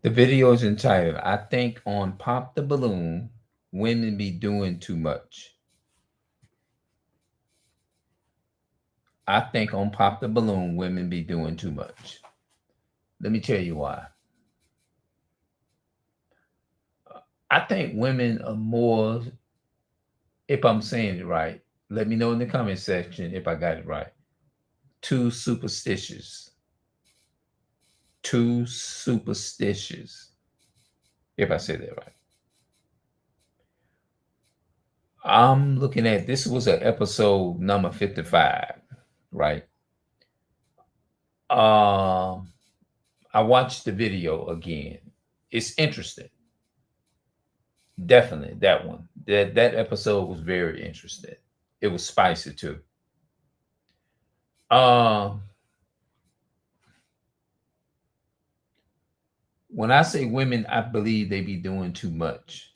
The video is entitled, I think on Pop the Balloon, Women Be Doing Too Much. I think on Pop the Balloon, women be doing too much. Let me tell you why. I think women are more, if I'm saying it right, let me know in the comment section if I got it right. Too superstitious. Too superstitious. If I said that right. I'm looking at this was an episode number 55, right? Um, I watched the video again. It's interesting. Definitely that one. That episode was very interesting. It was spicy too. Um, when I say women, I believe they be doing too much.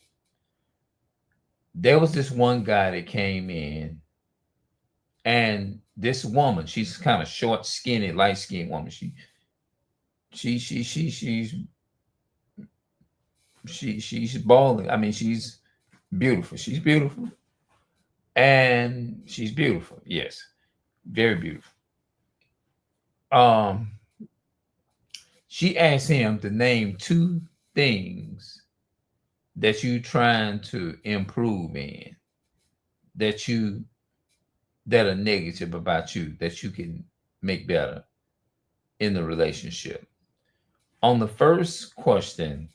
There was this one guy that came in, and this woman, she's kind of short, skinny, light skinned woman. She's balling. I mean, she's beautiful. She's beautiful, and she's beautiful. Yes, very beautiful. Um, she asked him to name two things that you trying to improve in, that you that are negative about you, that you can make better in the relationship. On the first question,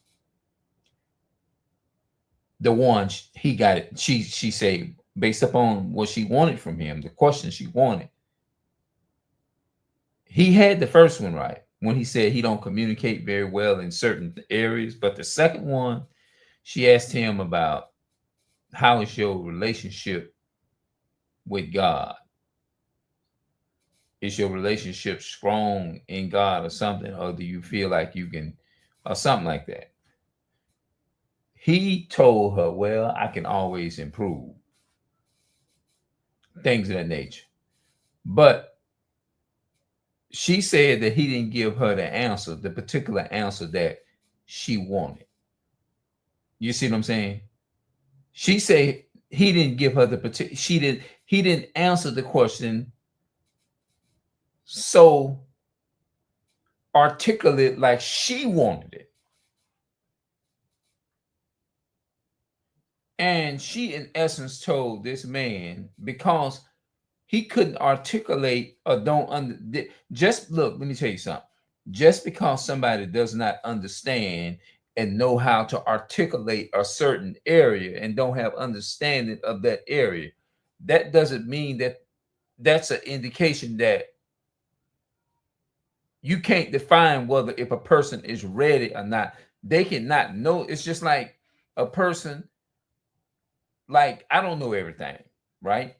the one he got it, she said based upon what she wanted from him, the question she wanted, he had the first one right when he said he don't communicate very well in certain areas. But the second one, she asked him about how is your relationship with God? Is your relationship strong in God or something? Or do you feel like you can, or something like that? He told her, well, I can always improve, things of that nature. But she said that he didn't give her the answer, the particular answer that she wanted. You see what I'm saying? She said he didn't give her the particular, he didn't answer the question so articulate like she wanted it. And she, in essence, told this man because he couldn't articulate or don't under just look, let me tell you something. Just because somebody does not understand and know how to articulate a certain area and don't have understanding of that area, that doesn't mean that that's an indication that you can't define whether if a person is ready or not. They cannot know. It's just like a person, like I don't know everything, right?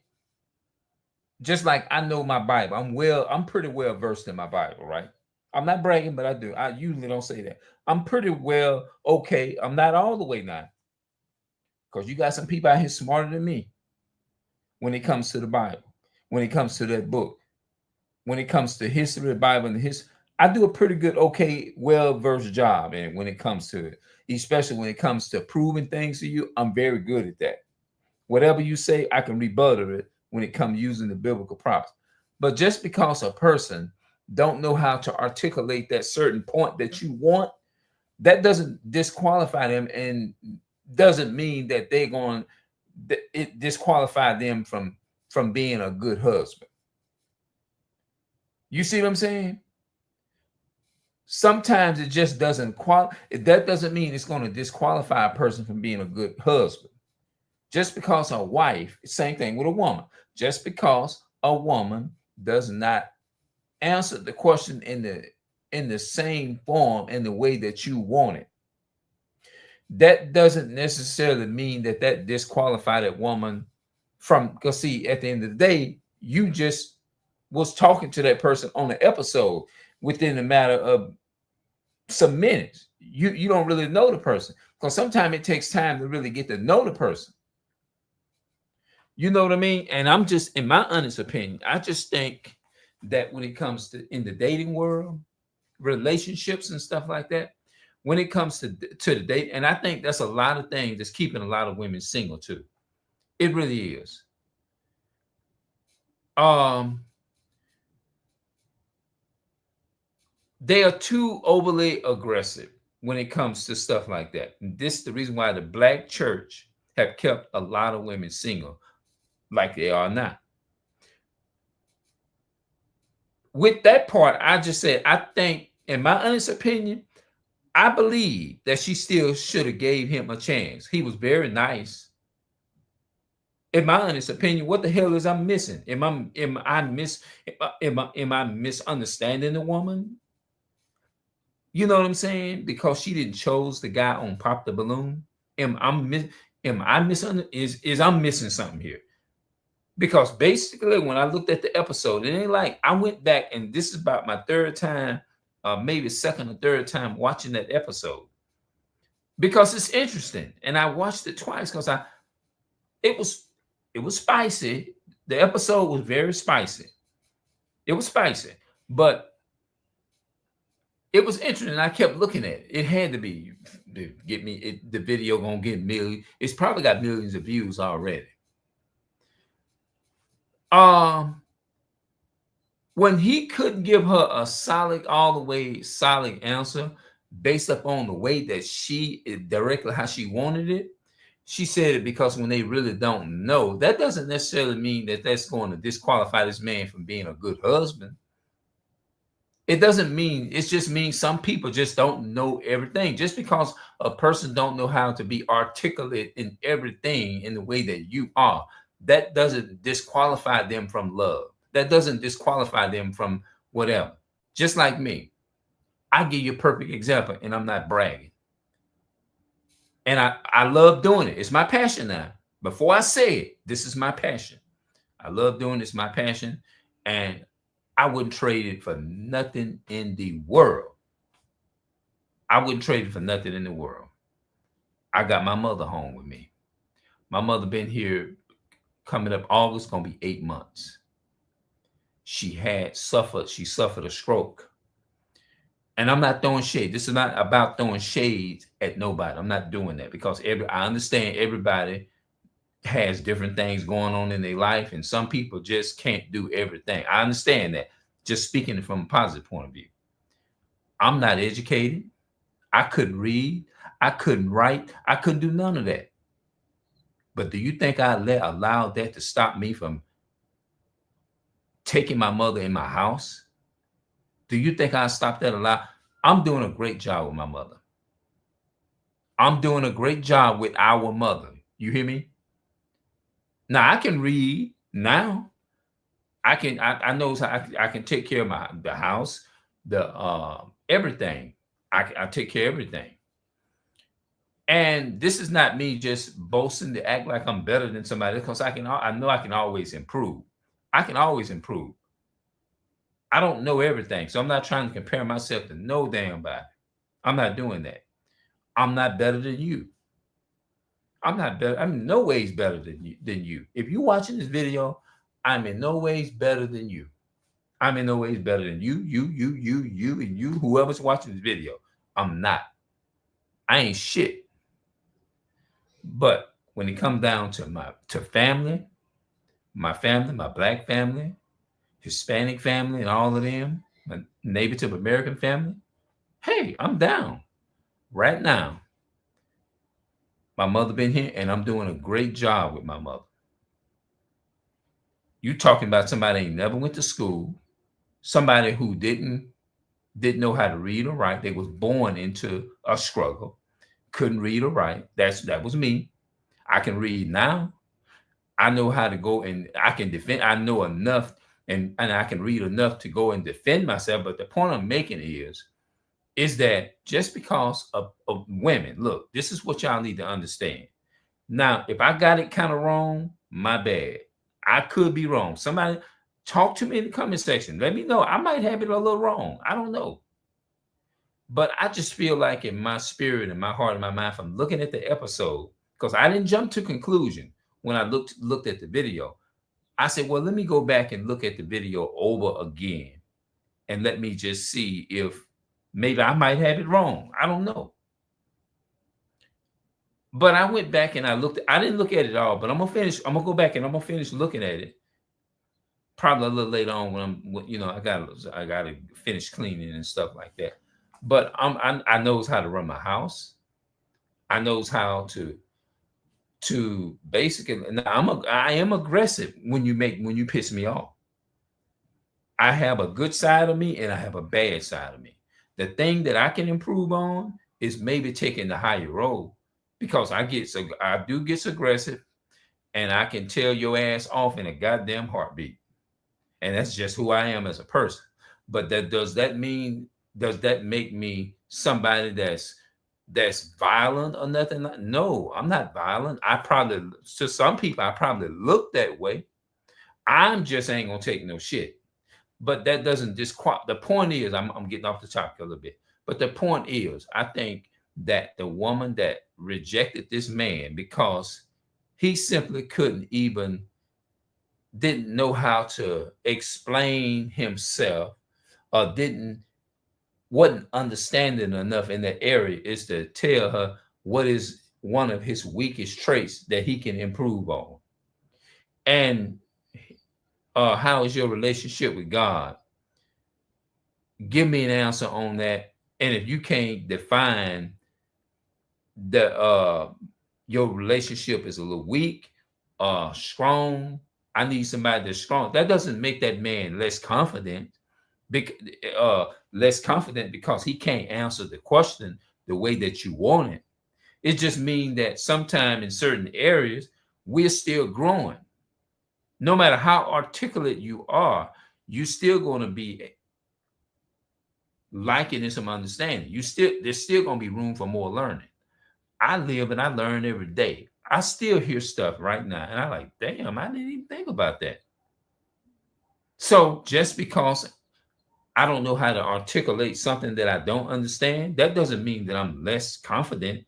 Just like I know my Bible. I'm pretty well versed in my Bible, right? I'm not bragging, but I do. I usually don't say that. I'm pretty well okay. I'm not all the way now. Because you got some people out here smarter than me when it comes to the Bible, when it comes to that book, when it comes to history of the Bible and his. I do a pretty good, okay, well-versed job. And when it comes to it, especially when it comes to proving things to you, I'm very good at that. Whatever you say, I can rebuttal it when it comes using the biblical props. But just because a person don't know how to articulate that certain point that you want, that doesn't disqualify them and doesn't mean that they're going it disqualify them from being a good husband. You see what I'm saying? Sometimes it just doesn't that doesn't mean it's going to disqualify a person from being a good husband. Just because a wife, same thing with a woman, just because a woman does not answer the question in the same form in the way that you want it, that doesn't necessarily mean that that disqualify that woman from, because see, at the end of the day, you just was talking to that person on the episode within a matter of some minutes. You don't really know the person because sometimes it takes time to really get to know the person. You know what I mean? And I'm just, in my honest opinion, I just think that when it comes to in the dating world, relationships and stuff like that, when it comes to the date. And I think that's a lot of things that's keeping a lot of women single too. It really is. They are too overly aggressive when it comes to stuff like that. And this is the reason why the black church have kept a lot of women single like they are now. With that part, I just said, I think, in my honest opinion, I believe that she still should have gave him a chance. He was very nice. In my honest opinion, what the hell is I missing? Am I misunderstanding the woman? You know what I'm saying? Because she didn't chose the guy on Pop the Balloon. Am I missing? Is I'm missing something here? Because basically, when I looked at the episode, it ain't like I went back, and this is about my third time, maybe second or third time watching that episode, because it's interesting, and I watched it twice because it was spicy. The episode was very spicy. It was spicy, but it was interesting. I kept looking at it. It had to be to get me. The video gonna get millions. It's probably got millions of views already. When he couldn't give her a solid, all the way solid answer based upon the way that she directly how she wanted it, she said it because when they really don't know, that doesn't necessarily mean that that's going to disqualify this man from being a good husband. It doesn't mean, it just means some people just don't know everything. Just because a person don't know how to be articulate in everything in the way that you are, that doesn't disqualify them from love. That doesn't disqualify them from whatever. Just like me. I give you a perfect example, and I'm not bragging. And I love doing it. It's my passion now. Before I say it, this is my passion. I love doing this, my passion. And I wouldn't trade it for nothing in the world. I wouldn't trade it for nothing in the world. I got my mother home with me. My mother been here coming up August, gonna be 8 months. She suffered a stroke. And I'm not throwing shade. This is not about throwing shade at nobody. I'm not doing that because I understand everybody has different things going on in their life, and some people just can't do everything. I understand that. Just speaking from a positive point of view. I'm not educated. I couldn't read. I couldn't write. I couldn't do none of that. But do you think I allowed that to stop me from taking my mother in my house? Do you think I stopped that? I'm doing a great job with my mother. I'm doing a great job with our mother. You hear me? Now I can read now. I know how I can take care of the house, everything. I take care of everything. And this is not me just boasting to act like I'm better than somebody, because I know I can always improve. I can always improve. I don't know everything, so I'm not trying to compare myself to no damn body. I'm not doing that. I'm not better than you. I'm not better. I'm in no ways better than you. If you're watching this video, I'm in no ways better than you. I'm in no ways better than you, and you, whoever's watching this video. I'm not. I ain't shit. But when it comes down to family, my Black family, Hispanic family, and all of them, my Native American family, hey, I'm down right now. My mother been here, and I'm doing a great job with my mother. You talking about somebody ain't never went to school, somebody who didn't know how to read or write. They was born into a struggle, couldn't read or write. That was me. I can read now. I know how to go, and I can defend. I know enough, and I can read enough to go and defend myself. But the point I'm making is that just because of women, look, this is what y'all need to understand. Now, if I got it kind of wrong, my bad. I could be wrong. Somebody talk to me in the comment section. Let me know. I might have it a little wrong. I don't know. But I just feel like in my spirit and my heart and my mind from looking at the episode, because I didn't jump to conclusion when I looked at the video. I said, well, let me go back and look at the video over again, and let me just see if Maybe I might have it wrong. I don't know. But I went back and I looked. I didn't look at it all, but I'm gonna finish. I'm gonna go back and I'm gonna finish looking at it. Probably a little later on when you know, I gotta finish cleaning and stuff like that. But I knows how to run my house. I knows how to basically. Now I am aggressive when you piss me off. I have a good side of me and I have a bad side of me. The thing that I can improve on is maybe taking the higher road, because I do get aggressive, and I can tell your ass off in a goddamn heartbeat. And that's just who I am as a person. But does that make me somebody that's violent or nothing? No, I'm not violent. I probably, to some people, I probably look that way. I'm just ain't gonna take no shit. But that doesn't disqualify. The point is, I'm getting off the topic a little bit. But the point is, I think that the woman that rejected this man because he simply didn't know how to explain himself, or wasn't understanding enough in that area, is to tell her what is one of his weakest traits that he can improve on. And how is your relationship with God? Give me an answer on that. And if you can't define the your relationship is a little weak, strong, I need somebody that's strong. That doesn't make that man less confident. Less confident because he can't answer the question the way that you want it. It just means that sometime in certain areas we're still growing. No matter how articulate you are, you're still going to be liking and some understanding. There's still going to be room for more learning. I live and I learn every day. I still hear stuff right now, and I'm like, damn, I didn't even think about that. So just because I don't know how to articulate something that I don't understand, that doesn't mean that I'm less confident.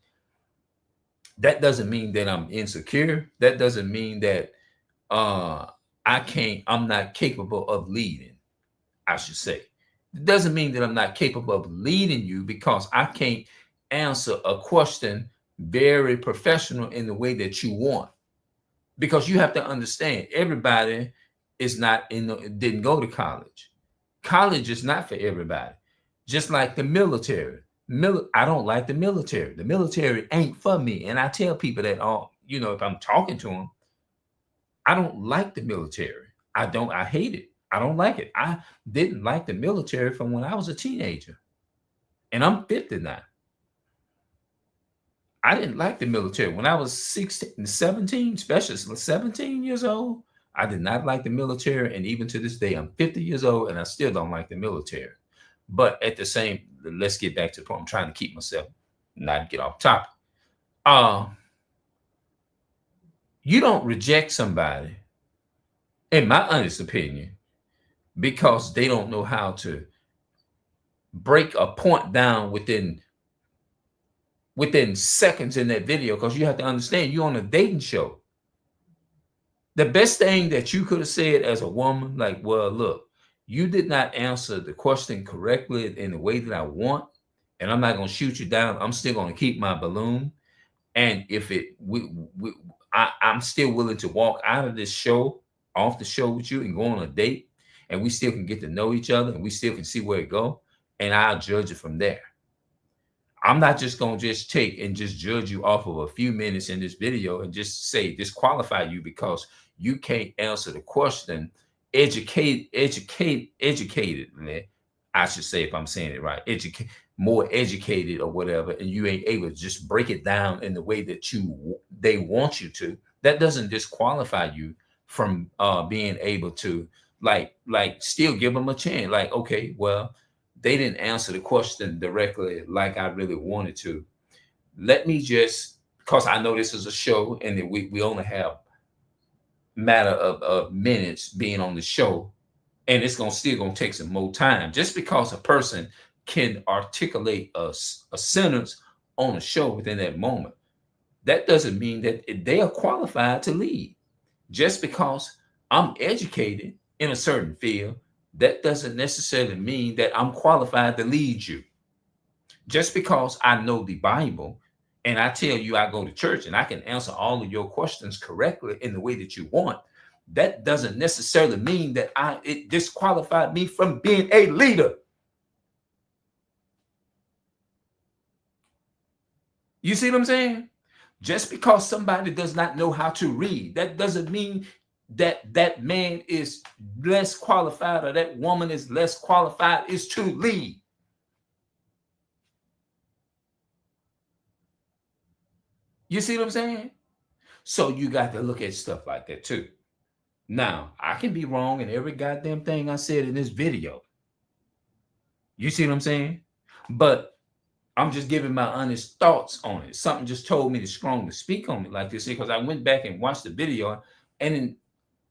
That doesn't mean that I'm insecure. That doesn't mean that I'm not capable of leading, I should say. It doesn't mean that I'm not capable of leading you because I can't answer a question very professional in the way that you want. Because you have to understand, everybody didn't go to college. College is not for everybody. Just like the military. I don't like the military. The military ain't for me. And I tell people that if I'm talking to them, I don't like the military. I hate it. I don't like it. I didn't like the military from when I was a teenager. And I'm 50 now. I didn't like the military. When I was 16, 17, especially 17 years old, I did not like the military. And even to this day, I'm 50 years old and I still don't like the military. But at the same, let's get back to the point. I'm trying to keep myself, not get off topic. You don't reject somebody, in my honest opinion, because they don't know how to break a point down within seconds in that video, because you have to understand you're on a dating show. The best thing that you could have said as a woman, like, well, look, you did not answer the question correctly in the way that I want, and I'm not going to shoot you down. I'm still going to keep my balloon. And if I'm still willing to walk out of this show, off the show with you and go on a date, and we still can get to know each other and we still can see where it go, and I'll judge it from there. I'm not just going to just take and just judge you off of a few minutes in this video and just say disqualify you because you can't answer the question educatedly, I should say, if I'm saying it right, more educated or whatever, and you ain't able to just break it down in the way that they want you to. That doesn't disqualify you from being able to like still give them a chance. Like, okay, well, they didn't answer the question directly like I really wanted to. Let me just, because I know this is a show and we only have matter of minutes being on the show, and it's still gonna take some more time. Just because a person can articulate a sentence on a show within that moment, that doesn't mean that they are qualified to lead. Just because I'm educated in a certain field, that doesn't necessarily mean that I'm qualified to lead you. Just because I know the Bible and I tell you I go to church and I can answer all of your questions correctly in the way that you want, that doesn't necessarily mean that it disqualified me from being a leader. You see what I'm saying? Just because somebody does not know how to read, that doesn't mean that that man is less qualified or that woman is less qualified is to lead. You see what I'm saying? So you got to look at stuff like that too. Now, I can be wrong in every goddamn thing I said in this video. You see what I'm saying? But I'm just giving my honest thoughts on it. Something just told me to strongly speak on it like this because I went back and watched the video, and then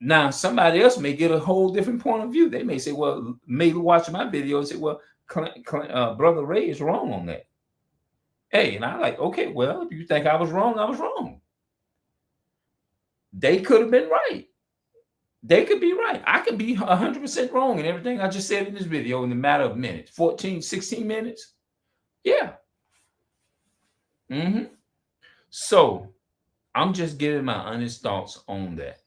now somebody else may get a whole different point of view. They may say, well, maybe watch my video and say, well, Brother Ray is wrong on that. Hey, and I like, okay, well, if you think I was wrong, I was wrong. They could have been right. They could be right. I could be 100% wrong in everything I just said in this video in a matter of minutes, 14, 16 minutes. Yeah. So I'm just giving my honest thoughts on that.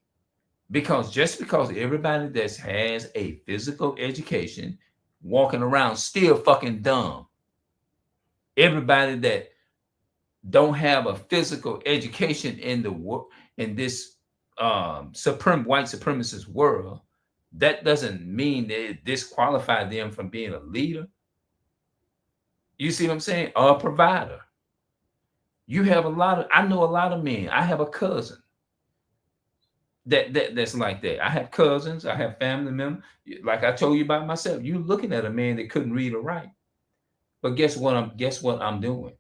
Because just because everybody that has a physical education walking around still fucking dumb. Everybody that don't have a physical education in this white supremacist world, that doesn't mean that it disqualifies them from being a leader. You see what I'm saying? Or a provider. You have I know a lot of men. I have a cousin that's like that. I have cousins, I have family members. Like I told you about myself, you looking at a man that couldn't read or write. But guess what I'm doing?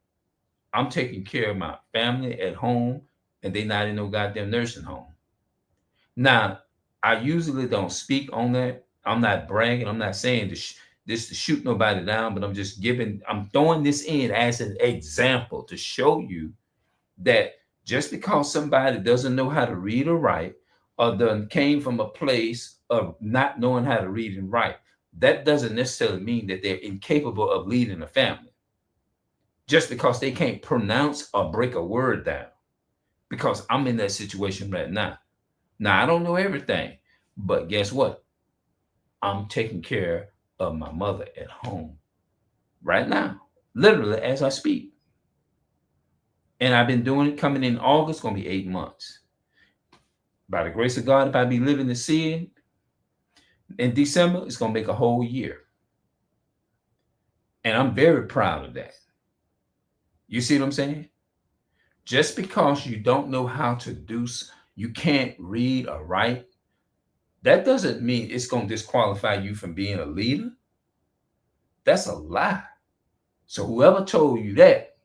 I'm taking care of my family at home, and they're not in no goddamn nursing home. Now, I usually don't speak on that. I'm not bragging. I'm not saying this to shoot nobody down, but I'm throwing this in as an example to show you that just because somebody doesn't know how to read or write, or came from a place of not knowing how to read and write, that doesn't necessarily mean that they're incapable of leading a family. Just because they can't pronounce or break a word down. Because I'm in that situation right now. Now, I don't know everything, but guess what? I'm taking care of my mother at home right now, literally as I speak. And I've been doing it. Coming in August, going to be 8 months. By the grace of God, if I be living to see it, in December, it's going to make a whole year. And I'm very proud of that. You see what I'm saying? Just because you don't know how to you can't read or write, that doesn't mean it's going to disqualify you from being a leader. That's a lie. So whoever told you that,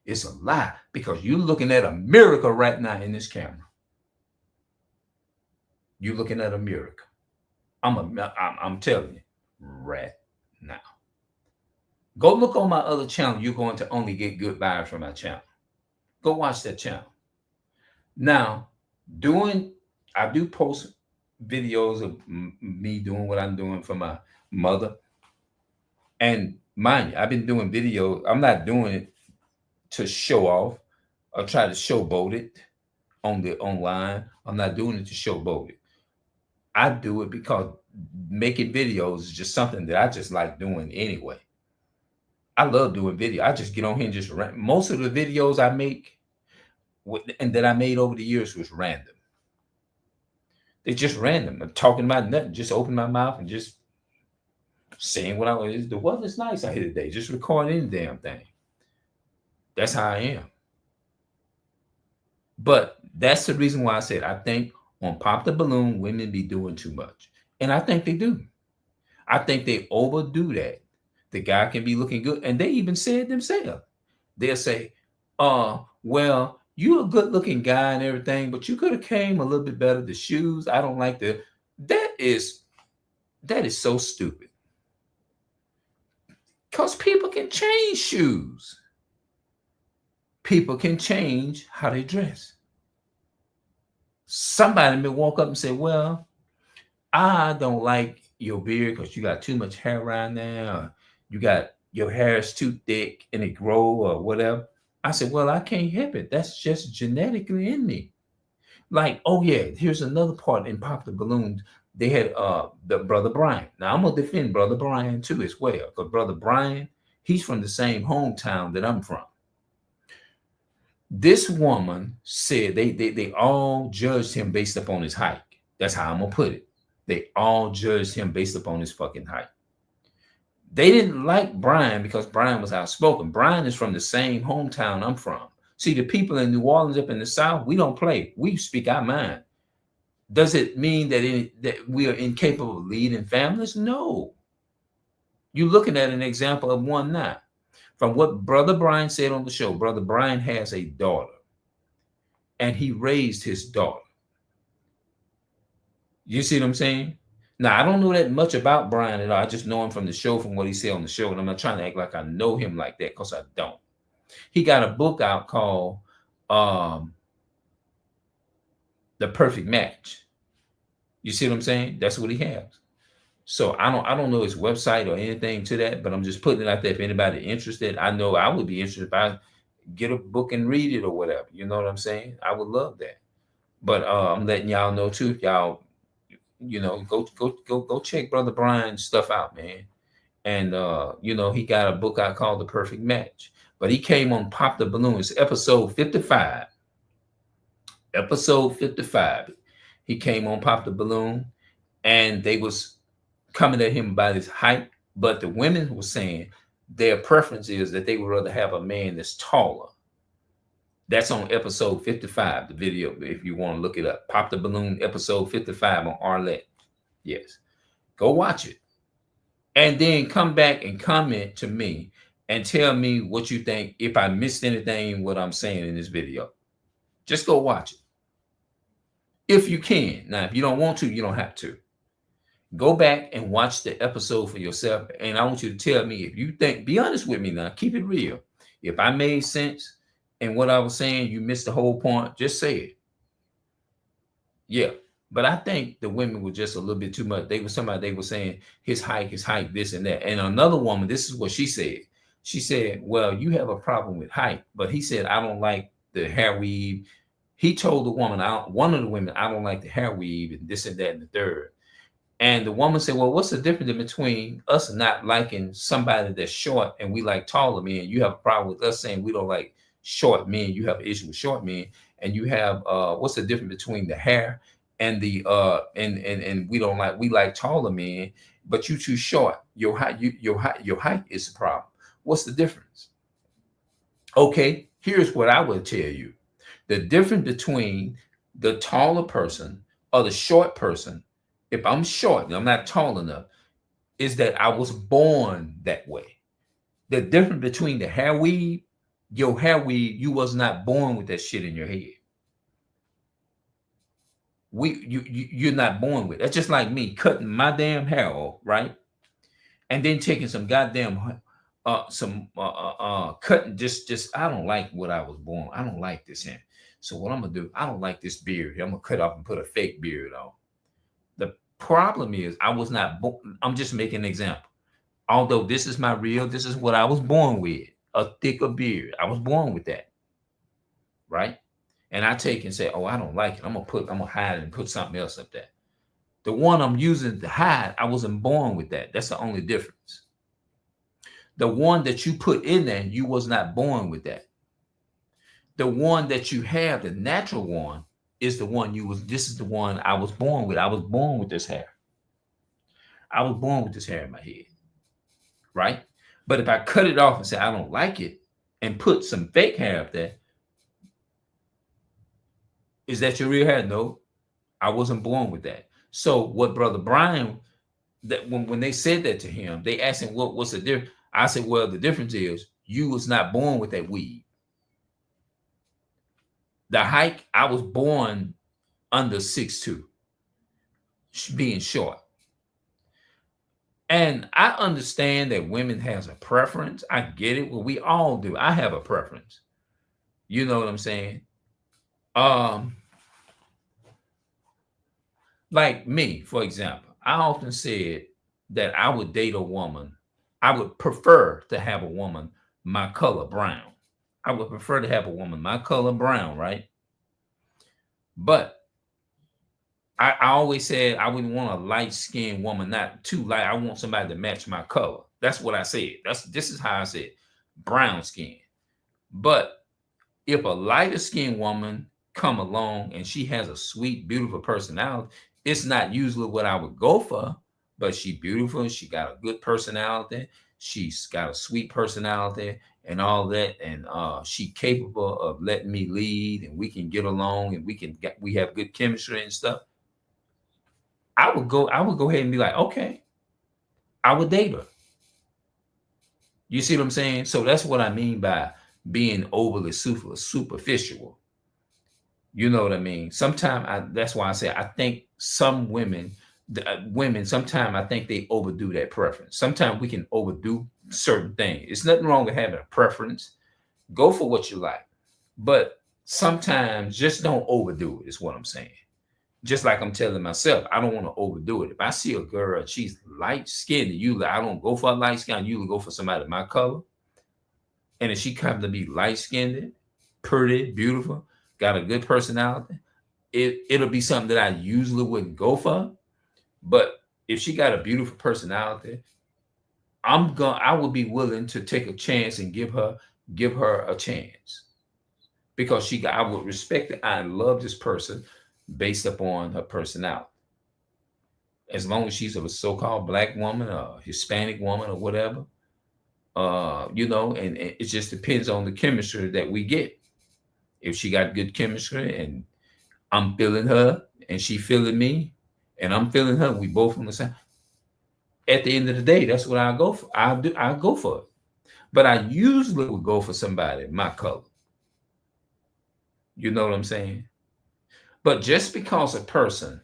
it's a lie, because you're looking at a miracle right now in this camera. You're looking at a miracle. I'm telling you right now. Go look on my other channel. You're going to only get good vibes from my channel. Go watch that channel. Now, I do post videos of me doing what I'm doing for my mother. And mind you, I've been doing videos. I'm not doing it to show off or try to showboat it online. I'm not doing it to showboat it. I do it because making videos is just something that I just like doing anyway. I love doing video. I just get on here and just most of the videos I make and that I made over the years was random. They're just random. I'm talking about nothing. Just open my mouth and just saying what I was. The weather's nice out here today. Just record any damn thing. That's how I am. But that's the reason why I said I think on Pop the Balloon, women be doing too much. And I think they do. I think they overdo that. The guy can be looking good. And they even say it themselves. They'll say, well, you're a good looking guy and everything, but you could have came a little bit better. The shoes, I don't like that is so stupid. Because people can change shoes. People can change how they dress. Somebody may walk up and say, well, I don't like your beard because you got too much hair around there. Or you got your hair is too thick and it grow or whatever. I said, well, I can't help it. That's just genetically in me. Like, oh yeah, here's another part in Pop the Balloon. They had the Brother Brian. Now I'm gonna defend Brother Brian too as well, because Brother Brian, he's from the same hometown that I'm from. This woman said they all judged him based upon his height. That's how I'm gonna put it. They all judged him based upon his fucking height. They didn't like Brian because Brian was outspoken. Brian is from the same hometown I'm from. See, the people in New Orleans up in the South, we don't play. We speak our mind. Does it mean that we are incapable of leading families? No. You're looking at an example of one now. From what Brother Brian said on the show, Brother Brian has a daughter, and he raised his daughter. You see what I'm saying? Now, I don't know that much about Brian at all. I just know him from the show, from what he said on the show, and I'm not trying to act like I know him like that, because I don't. He got a book out called The Perfect Match. You see what I'm saying? That's what he has. So I don't know his website or anything to that, but I'm just putting it out there. If anybody interested, I know I would be interested if I get a book and read it or whatever. You know what I'm saying? I would love that. But I'm letting y'all know too, if y'all, go check Brother Brian's stuff out, man. And he got a book out called The Perfect Match. But he came on Pop the Balloon. It's episode 55. Episode 55. He came on Pop the Balloon, and they was coming at him about his height, but the women were saying their preference is that they would rather have a man that's taller. That's on episode 55, the video, if you want to look it up. Pop the Balloon, episode 55 on Arlette. Yes. Go watch it. And then come back and comment to me and tell me what you think, if I missed anything, what I'm saying in this video. Just go watch it. If you can. Now, if you don't want to, you don't have to. Go back and watch the episode for yourself. And I want you to tell me if you think, be honest with me now, keep it real. If I made sense in what I was saying, you missed the whole point, just say it. Yeah. But I think the women were just a little bit too much. They were saying his height, this and that. And another woman, this is what she said. She said, well, you have a problem with height. But he said, I don't like the hair weave. He told the woman, one of the women, I don't like the hair weave and this and that and the third. And the woman said, well, what's the difference between us not liking somebody that's short and we like taller men? You have a problem with us saying we don't like short men. You have an issue with short men. And you have, what's the difference between the hair and the, and we like taller men, but you too short. Your height is the problem. What's the difference? Okay, here's what I would tell you. The difference between the taller person or the short person, if I'm short and I'm not tall enough, is that I was born that way. The difference between the hair weave, your hair weave, you was not born with that shit in your head. You're not born with it. That's just like me cutting my damn hair off, right? And then taking some goddamn cutting, just I don't like what I was born. I don't like this hair. So what I'm gonna do, I don't like this beard. I'm gonna cut off and put a fake beard on. The problem is I was not I'm just making an example. Although this is this is what I was born with, a thicker beard. I was born with that. Right? And I take and say, oh, I don't like it. I'm gonna hide it and put something else up there. The one I'm using to hide, I wasn't born with that. That's the only difference. The one that you put in there, you was not born with that. The one that you have, the natural one, is the one this is the one I was born with. I was born with this hair. I was born with this hair in my head. Right? But if I cut it off and say, I don't like it, and put some fake hair up there, is that your real hair? No, I wasn't born with that. So what Brother Brian, that when they said that to him, they asked him, what's the difference? I said, well, the difference is you was not born with that weave. The height, I was born under 6'2", being short. And I understand that women has a preference. I get it. Well, we all do. I have a preference. You know what I'm saying? Like me, for example, I often said that I would date a woman I would prefer to have a woman my color brown. I would prefer to have a woman my color brown, right? But I always said I wouldn't want a light skinned woman, not too light. I want somebody to match my color. That's what I said. This is how I said brown skin. But if a lighter skinned woman come along and she has a sweet, beautiful personality, it's not usually what I would go for, but she beautiful. She got a good personality. She's got a sweet personality and all that. And she capable of letting me lead and we can get along and we have good chemistry and stuff. I would go ahead and be like, okay, I would date her. You see what I'm saying? So that's what I mean by being overly superficial. You know what I mean? Sometimes that's why I say I think some women, sometimes I think they overdo that preference. Sometimes we can overdo certain things. It's nothing wrong with having a preference. Go for what you like. But sometimes just don't overdo it, is what I'm saying. Just like I'm telling myself, I don't want to overdo it. If I see a girl, she's light skinned, I don't go for a light skin. I usually go for somebody my color. And if she comes to be light skinned, pretty, beautiful, got a good personality, it'll be something that I usually wouldn't go for. But if she got a beautiful personality, I would be willing to take a chance and give her a chance because I would respect it. I love this person based upon her personality. As long as she's a so-called black woman or Hispanic woman or whatever, and it just depends on the chemistry that we get. If she got good chemistry and I'm feeling her and she feeling me and I'm feeling her, we both on the same. At the end of the day, that's what I go for. I go for it. But I usually would go for somebody my color. You know what I'm saying? But just because a person,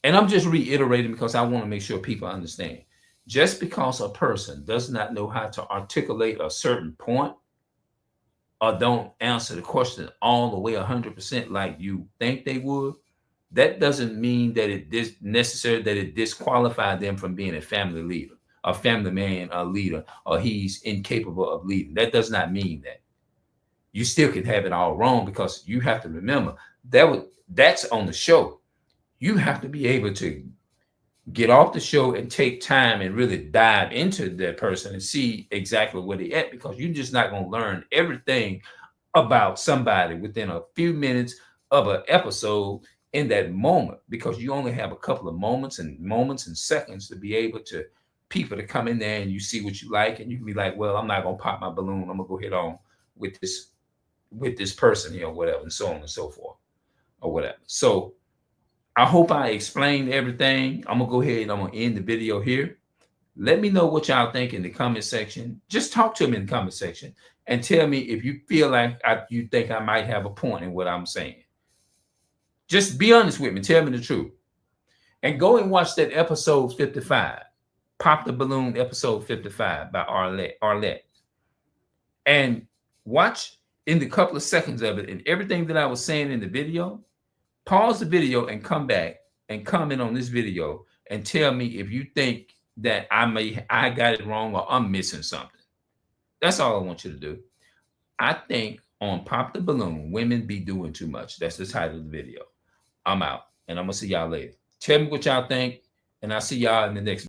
and I'm just reiterating because I want to make sure people understand, just because a person does not know how to articulate a certain point or don't answer the question all the way 100% like you think they would, that doesn't mean that it disqualified them from being a family leader, a family man, a leader, or he's incapable of leading. That does not mean that. You still can have it all wrong because you have to remember that's on the show. You have to be able to get off the show and take time and really dive into that person and see exactly where they at, because you're just not going to learn everything about somebody within a few minutes of an episode in that moment, because you only have a couple of moments and seconds to be able to people to come in there and you see what you like and you can be like, well, I'm not going to pop my balloon. I'm going to go head on with this person here or whatever, and so on and so forth or whatever. So I hope I explained everything. I'm gonna go ahead and I'm gonna end the video here. Let me know what y'all think in the comment section. Just talk to me in the comment section and tell me if you feel like you think I might have a point in what I'm saying. Just be honest with me. Tell me the truth. And go and watch that episode 55, Pop the Balloon episode 55 by Arlette. And watch in the couple of seconds of it and everything that I was saying in the video. Pause the video and come back and comment on this video and tell me if you think that I got it wrong or I'm missing something. That's all I want you to do. I think on Pop the Balloon, women be doing too much. That's the title of the video. I'm out and I'm gonna see y'all later. Tell me what y'all think, and I'll see y'all in the next video.